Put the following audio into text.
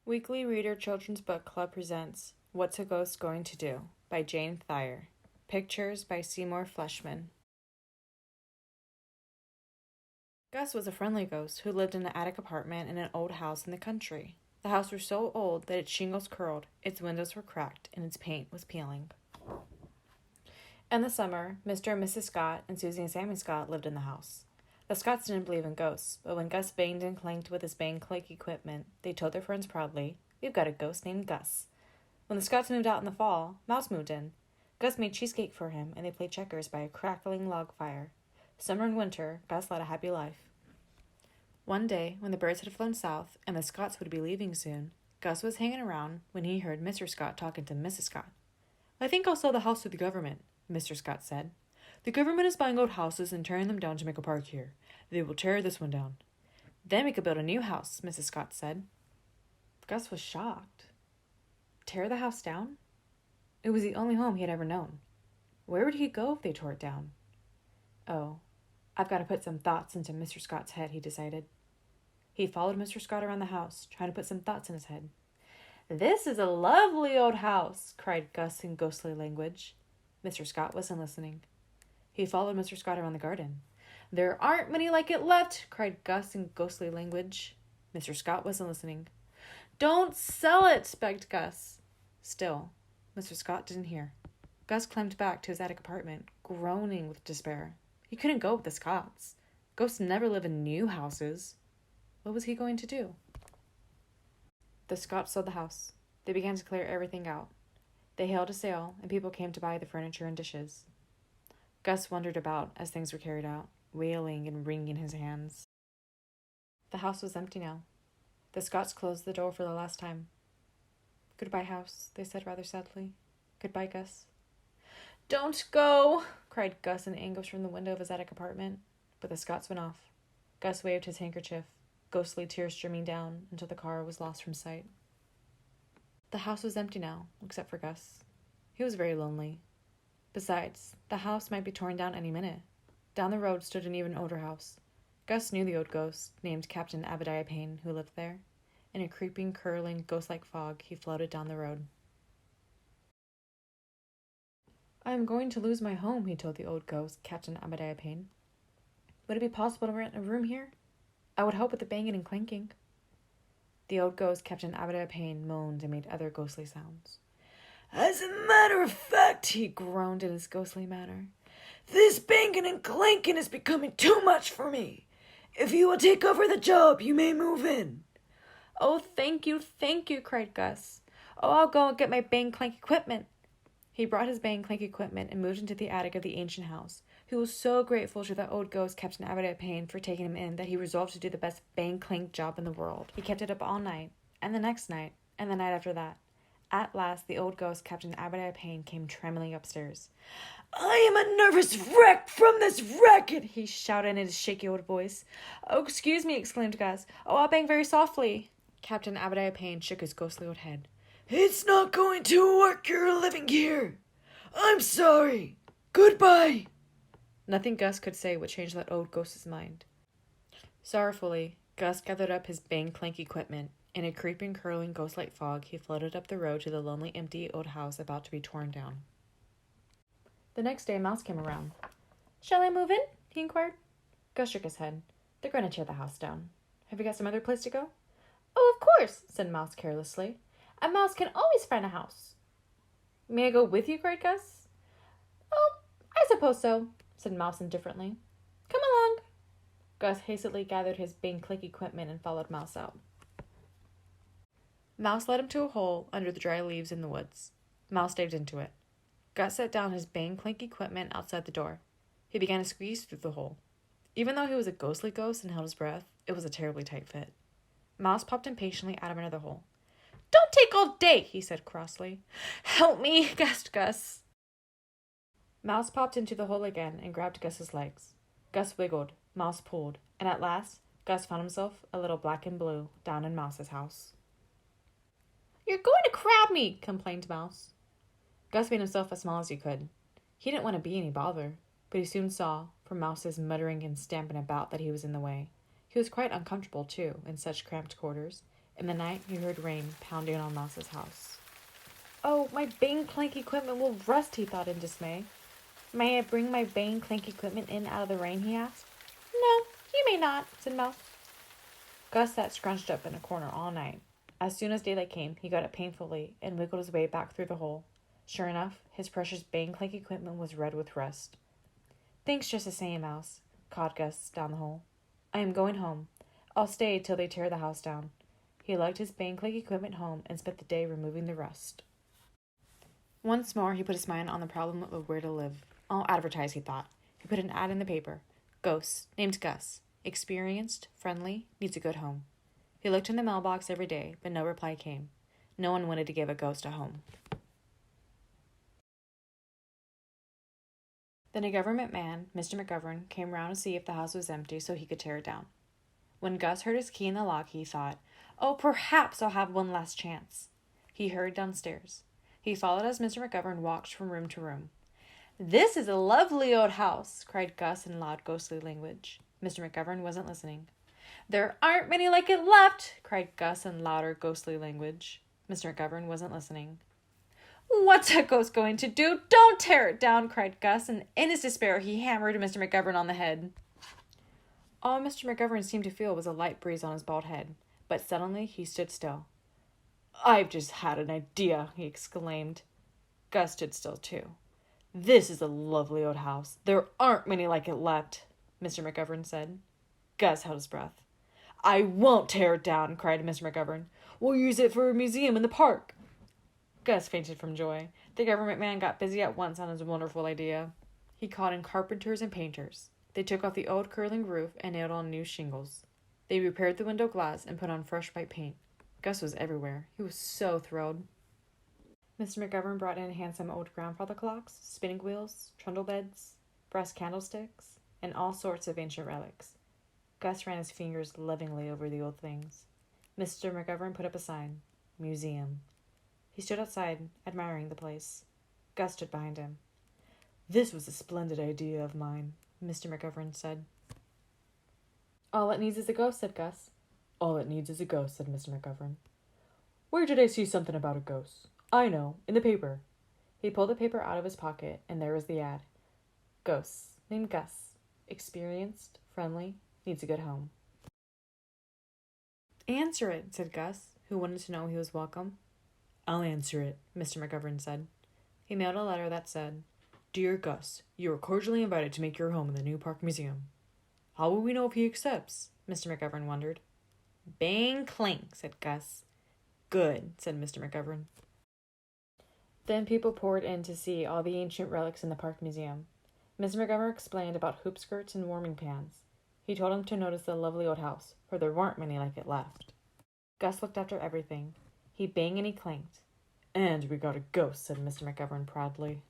Weekly Reader Children's Book Club presents What's a Ghost Going to Do by Jane Thayer. Pictures by Seymour Fleshman. Gus was a friendly ghost who lived in an attic apartment in an old house in the country. The house was so old that its shingles curled, its windows were cracked, and its paint was peeling. In the summer, Mr. and Mrs. Scott and Susie and Sammy Scott lived in the house. The Scotts didn't believe in ghosts, but when Gus banged and clanked with his bang-clank equipment, they told their friends proudly, "We've got a ghost named Gus." When the Scotts moved out in the fall, Mouse moved in. Gus made cheesecake for him, and they played checkers by a crackling log fire. Summer and winter, Gus led a happy life. One day, when the birds had flown south, and the Scotts would be leaving soon, Gus was hanging around when he heard Mr. Scott talking to Mrs. Scott. "I think I'll sell the house to the government," Mr. Scott said. "The government is buying old houses and tearing them down to make a park here. They will tear this one down. Then we could build a new house," Mrs. Scott said. Gus was shocked. Tear the house down? It was the only home he had ever known. Where would he go if they tore it down? "Oh, I've got to put some thoughts into Mr. Scott's head," he decided. He followed Mr. Scott around the house, trying to put some thoughts in his head. "This is a lovely old house," cried Gus in ghostly language. Mr. Scott wasn't listening. He followed Mr. Scott around the garden. "There aren't many like it left," cried Gus in ghostly language. Mr. Scott wasn't listening. "Don't sell it," begged Gus. Still, Mr. Scott didn't hear. Gus climbed back to his attic apartment, groaning with despair. He couldn't go with the Scotts. Ghosts never live in new houses. What was he going to do? The Scotts sold the house. They began to clear everything out. They held a sale, and people came to buy the furniture and dishes. Gus wandered about as things were carried out, wailing and wringing his hands. The house was empty now. The Scotts closed the door for the last time. "Goodbye, house," they said rather sadly. "Goodbye, Gus." "Don't go," cried Gus in anguish from the window of his attic apartment. But the Scotts went off. Gus waved his handkerchief, ghostly tears streaming down until the car was lost from sight. The house was empty now, except for Gus. He was very lonely. Besides, the house might be torn down any minute. Down the road stood an even older house. Gus knew the old ghost, named Captain Abadiah Payne, who lived there. In a creeping, curling, ghost-like fog, he floated down the road. "I am going to lose my home," he told the old ghost, Captain Abadiah Payne. "Would it be possible to rent a room here? I would help with the banging and clanking." The old ghost, Captain Abadiah Payne, moaned and made other ghostly sounds. "As a matter of fact," he groaned in his ghostly manner, "this banging and clanking is becoming too much for me. If you will take over the job, you may move in." "Oh, thank you," cried Gus. "Oh, I'll go and get my bang-clank equipment." He brought his bang-clank equipment and moved into the attic of the ancient house. He was so grateful to the old ghost, Captain Abadiah Payne, for taking him in that he resolved to do the best bang-clank job in the world. He kept it up all night, and the next night, and the night after that. At last, the old ghost, Captain Abadiah Payne, came trembling upstairs. "I am a nervous wreck from this racket," he shouted in his shaky old voice. "Oh, excuse me," exclaimed Gus. "Oh, I'll bang very softly." Captain Abadiah Payne shook his ghostly old head. "It's not going to work. You're living here. I'm sorry. Goodbye." Nothing Gus could say would change that old ghost's mind. Sorrowfully, Gus gathered up his bang-clank equipment. In a creeping, curling, ghost-like fog, he floated up the road to the lonely, empty old house about to be torn down. The next day, Mouse came around. "Shall I move in?" he inquired. Gus shook his head. "They're going to tear the house down. Have you got some other place to go?" "Oh, of course," said Mouse carelessly. "A mouse can always find a house." "May I go with you?" cried Gus. "Oh, I suppose so," said Mouse indifferently. "Come along." Gus hastily gathered his bang-clank equipment and followed Mouse out. Mouse led him to a hole under the dry leaves in the woods. Mouse dived into it. Gus set down his bang-clank equipment outside the door. He began to squeeze through the hole. Even though he was a ghostly ghost and held his breath, it was a terribly tight fit. Mouse popped impatiently out of another hole. "Don't take all day," he said crossly. "Help me," gasped Gus. Mouse popped into the hole again and grabbed Gus's legs. Gus wiggled, Mouse pulled, and at last, Gus found himself a little black and blue down in Mouse's house. "You're going to crowd me," complained Mouse. Gus made himself as small as he could. He didn't want to be any bother, but he soon saw, from Mouse's muttering and stamping about, that he was in the way. He was quite uncomfortable, too, in such cramped quarters. In the night, he heard rain pounding on Mouse's house. Oh, my bang clank equipment will rust, he thought in dismay. May I bring my bang clank equipment in out of the rain, he asked. No, you may not, said Mouse. Gus sat scrunched up in a corner all night. As soon as daylight came, he got up painfully and wiggled his way back through the hole. Sure enough, his precious bang clank equipment was red with rust. Thanks just the same, Mouse, cawed Gus down the hole. I am going home. I'll stay till they tear the house down. He lugged his bang clank equipment home and spent the day removing the rust. Once more, he put his mind on the problem of where to live. I'll advertise, he thought. He put an ad in the paper. Ghost, named Gus. Experienced, friendly, needs a good home. He looked in the mailbox every day, but no reply came. No one wanted to give a ghost a home. Then a government man, Mr. McGovern, came round to see if the house was empty so he could tear it down. When Gus heard his key in the lock, he thought, oh, perhaps I'll have one last chance. He hurried downstairs. He followed as Mr. McGovern walked from room to room. This is a lovely old house, cried Gus in loud, ghostly language. Mr. McGovern wasn't listening. There aren't many like it left, cried Gus in louder, ghostly language. Mr. McGovern wasn't listening. What's a ghost going to do? Don't tear it down, cried Gus, and in his despair he hammered Mr. McGovern on the head. All Mr. McGovern seemed to feel was a light breeze on his bald head, but suddenly he stood still. I've just had an idea, he exclaimed. Gus stood still too. This is a lovely old house. There aren't many like it left, Mr. McGovern said. Gus held his breath. I won't tear it down, cried Mr. McGovern. We'll use it for a museum in the park. Gus fainted from joy. The government man got busy at once on his wonderful idea. He called in carpenters and painters. They took off the old curling roof and nailed on new shingles. They repaired the window glass and put on fresh white paint. Gus was everywhere. He was so thrilled. Mr. McGovern brought in handsome old grandfather clocks, spinning wheels, trundle beds, brass candlesticks, and all sorts of ancient relics. Gus ran his fingers lovingly over the old things. Mr. McGovern put up a sign, Museum. He stood outside, admiring the place. Gus stood behind him. This was a splendid idea of mine, Mr. McGovern said. All it needs is a ghost, said Gus. All it needs is a ghost, said Mr. McGovern. Where did I see something about a ghost? I know, in the paper. He pulled the paper out of his pocket, and there was the ad. Ghosts, named Gus. Experienced, friendly, needs a good home. Answer it, said Gus, who wanted to know he was welcome. I'll answer it, Mr. McGovern said. He mailed a letter that said, Dear Gus, you are cordially invited to make your home in the new park museum. How will we know if he accepts? Mr. McGovern wondered. Bang clank, said Gus. Good, said Mr. McGovern. Then people poured in to see all the ancient relics in the park museum. Mr. McGovern explained about hoop skirts and warming pans. He told them to notice the lovely old house, for there weren't many like it left. Gus looked after everything. He banged and he clanked. And we got a ghost, said Mr. McGovern proudly.